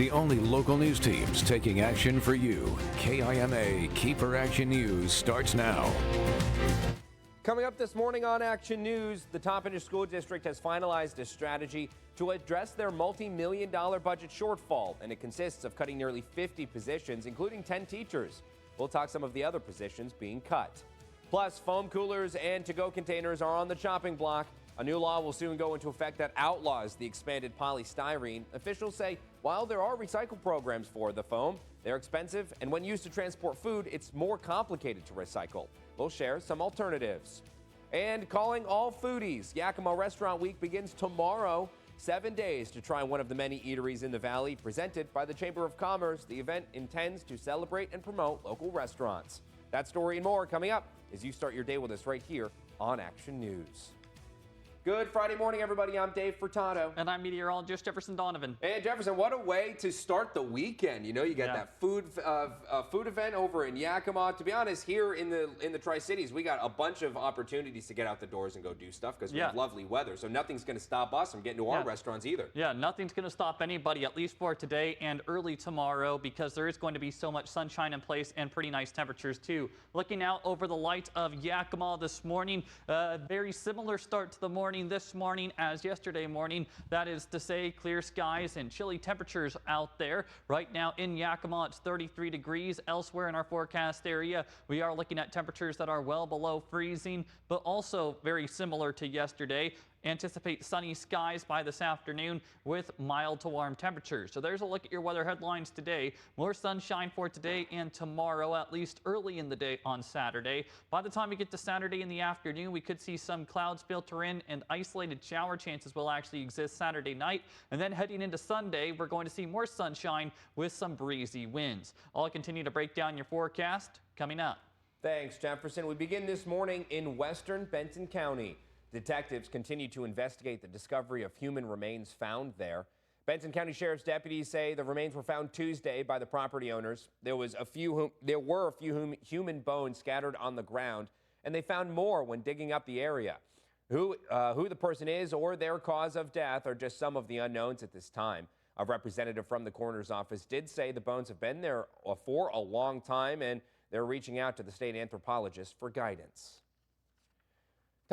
The only local news teams taking action for you. KIMA KEPR Action News starts now. Coming up this morning on Action News, the Toppenish School District has finalized a strategy to address their multi-million-dollar budget shortfall, and it consists of cutting nearly 50 positions, including 10 teachers. We'll talk some of the other positions being cut. Plus, foam coolers and to-go containers are on the chopping block. A new law will soon go into effect that outlaws the expanded polystyrene. Officials say while there are recycle programs for the foam, they're expensive, and when used to transport food, it's more complicated to recycle. We'll share some alternatives. And calling all foodies, Yakima Restaurant Week begins tomorrow. 7 days to try one of the many eateries in the valley. Presented by the Chamber of Commerce, the event intends to celebrate and promote local restaurants. That story and more coming up as you start your day with us right here on Action News. Good Friday morning, everybody. I'm Dave Furtado. And I'm meteorologist Jefferson Donovan. And Jefferson, what a way to start the weekend. You know, you got that food event over in Yakima. To be honest, here in the Tri-Cities, we got a bunch of opportunities to get out the doors and go do stuff because we have lovely weather. So nothing's going to stop us from getting to our restaurants either. Yeah, nothing's going to stop anybody, at least for today and early tomorrow, because there is going to be so much sunshine in place and pretty nice temperatures too. Looking out over the light of Yakima this morning, very similar start to the morning this morning as yesterday morning. That is to say, clear skies and chilly temperatures out there. Right now in Yakima, it's 33 degrees. Elsewhere in our forecast area, we are looking at temperatures that are well below freezing, but also very similar to yesterday. Anticipate sunny skies by this afternoon with mild to warm temperatures. So there's a look at your weather headlines today. More sunshine for today and tomorrow, at least early in the day on Saturday. By the time we get to Saturday in the afternoon, we could see some clouds filter in and isolated shower chances will actually exist Saturday night. And then heading into Sunday, we're going to see more sunshine with some breezy winds. I'll continue to break down your forecast coming up. Thanks, Jefferson. We begin this morning in western Benton County. Detectives continue to investigate the discovery of human remains found there. Benton County Sheriff's deputies say the remains were found Tuesday by the property owners. There were a few human bones scattered on the ground, and they found more when digging up the area. Who the person is or their cause of death are just some of the unknowns at this time. A representative from the coroner's office did say the bones have been there for a long time, and they're reaching out to the state anthropologist for guidance.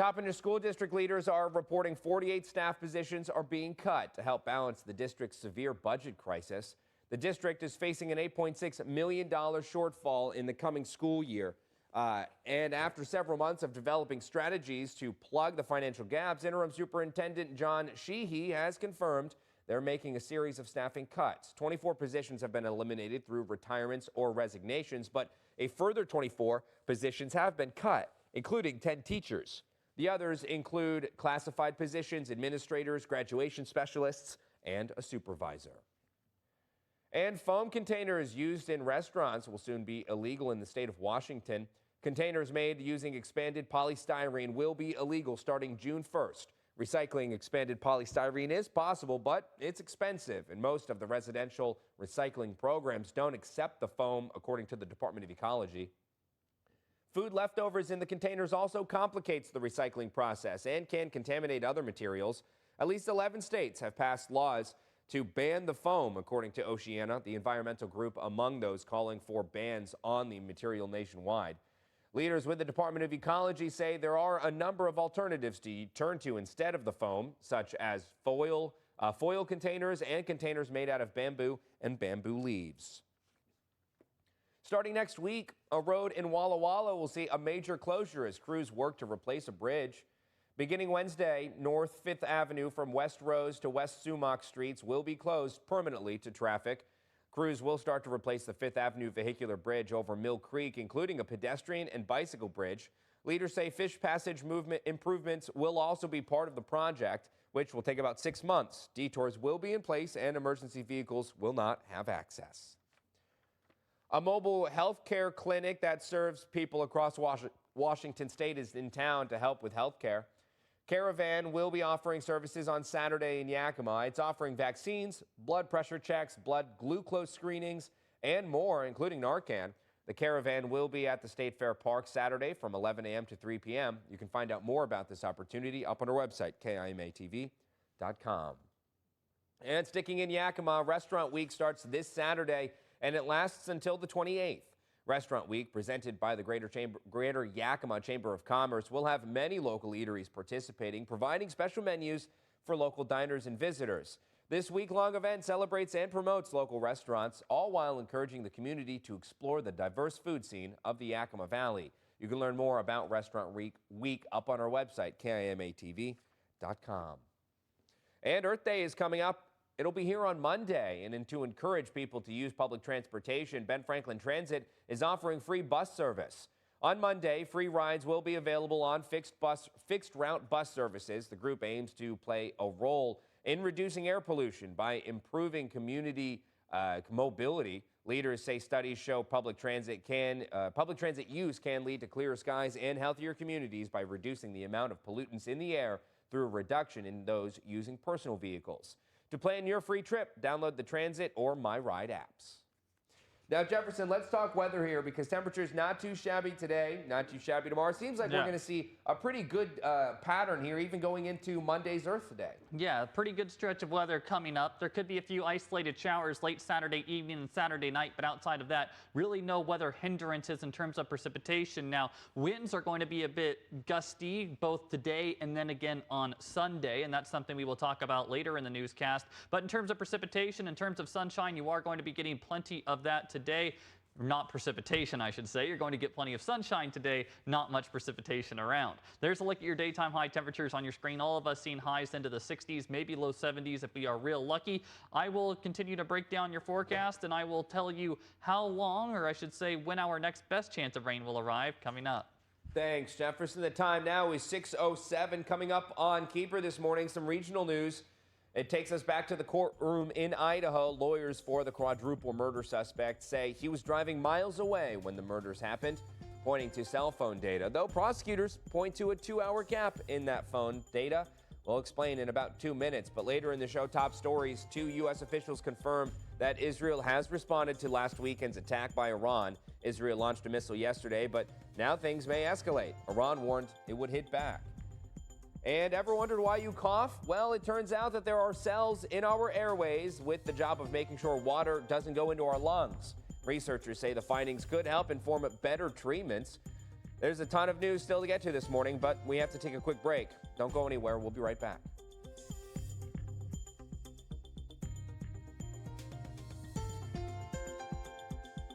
Toppenish School District leaders are reporting 48 staff positions are being cut to help balance the district's severe budget crisis. The district is facing an $8.6 million shortfall in the coming school year. And after several months of developing strategies to plug the financial gaps, Interim Superintendent John Sheehy has confirmed they're making a series of staffing cuts. 24 positions have been eliminated through retirements or resignations, but a further 24 positions have been cut, including 10 teachers. The others include classified positions, administrators, graduation specialists, and a supervisor. And foam containers used in restaurants will soon be illegal in the state of Washington. Containers made using expanded polystyrene will be illegal starting June 1st. Recycling expanded polystyrene is possible, but it's expensive, and most of the residential recycling programs don't accept the foam, according to the Department of Ecology. Food leftovers in the containers also complicates the recycling process and can contaminate other materials. At least 11 states have passed laws to ban the foam, according to Oceana, the environmental group among those calling for bans on the material nationwide. Leaders with the Department of Ecology say there are a number of alternatives to turn to instead of the foam, such as foil containers and containers made out of bamboo and bamboo leaves. Starting next week, a road in Walla Walla will see a major closure as crews work to replace a bridge. Beginning Wednesday, North 5th Avenue from West Rose to West Sumac Streets will be closed permanently to traffic. Crews will start to replace the 5th Avenue vehicular bridge over Mill Creek, including a pedestrian and bicycle bridge. Leaders say fish passage movement improvements will also be part of the project, which will take about 6 months. Detours will be in place and emergency vehicles will not have access. A mobile health care clinic that serves people across Washington state is in town to help with health care. Caravan will be offering services on Saturday in Yakima. It's offering vaccines, blood pressure checks, blood glucose screenings, and more, including Narcan. The Caravan will be at the State Fair Park Saturday from 11 a.m. to 3 p.m. You can find out more about this opportunity up on our website, KIMATV.com. And sticking in Yakima, Restaurant Week starts this Saturday, and it lasts until the 28th. Restaurant Week, presented by the Greater Yakima Chamber of Commerce, will have many local eateries participating, providing special menus for local diners and visitors. This week-long event celebrates and promotes local restaurants, all while encouraging the community to explore the diverse food scene of the Yakima Valley. You can learn more about Restaurant Week up on our website, KIMATV.com. And Earth Day is coming up. It'll be here on Monday, and to encourage people to use public transportation, Ben Franklin Transit is offering free bus service. On Monday, free rides will be available on fixed route bus services. The group aims to play a role in reducing air pollution by improving community mobility. Leaders say studies show public transit use can lead to clearer skies and healthier communities by reducing the amount of pollutants in the air through a reduction in those using personal vehicles. To plan your free trip, download the Transit or MyRide apps. Now, Jefferson, let's talk weather here because temperatures not too shabby today, not too shabby tomorrow. Seems like we're going to see a pretty good pattern here, even going into Monday's Earth Day. Yeah, a pretty good stretch of weather coming up. There could be a few isolated showers late Saturday evening and Saturday night, but outside of that, really no weather hindrances in terms of precipitation. Now, winds are going to be a bit gusty both today and then again on Sunday, and that's something we will talk about later in the newscast. But in terms of precipitation, in terms of sunshine, you are going to be getting plenty of that today. Not precipitation, I should say. You're going to get plenty of sunshine today, not much precipitation around. There's a look at your daytime high temperatures on your screen. All of us seeing highs into the 60s, maybe low 70s if we are real lucky. I will continue to break down your forecast, and I will tell you how long, or I should say when our next best chance of rain will arrive coming up. Thanks, Jefferson. The time now is 6:07. Coming up on KEPR this morning, some regional news. It takes us back to the courtroom in Idaho. Lawyers for the quadruple murder suspect say he was driving miles away when the murders happened, pointing to cell phone data. Though prosecutors point to a 2-hour gap in that phone data. We'll explain in about 2 minutes. But later in the show, top stories, 2 U.S. officials confirmed that Israel has responded to last weekend's attack by Iran. Israel launched a missile yesterday, but now things may escalate. Iran warned it would hit back. And ever wondered why you cough? Well, it turns out that there are cells in our airways with the job of making sure water doesn't go into our lungs. Researchers say the findings could help inform better treatments. There's a ton of news still to get to this morning, but we have to take a quick break. Don't go anywhere. We'll be right back.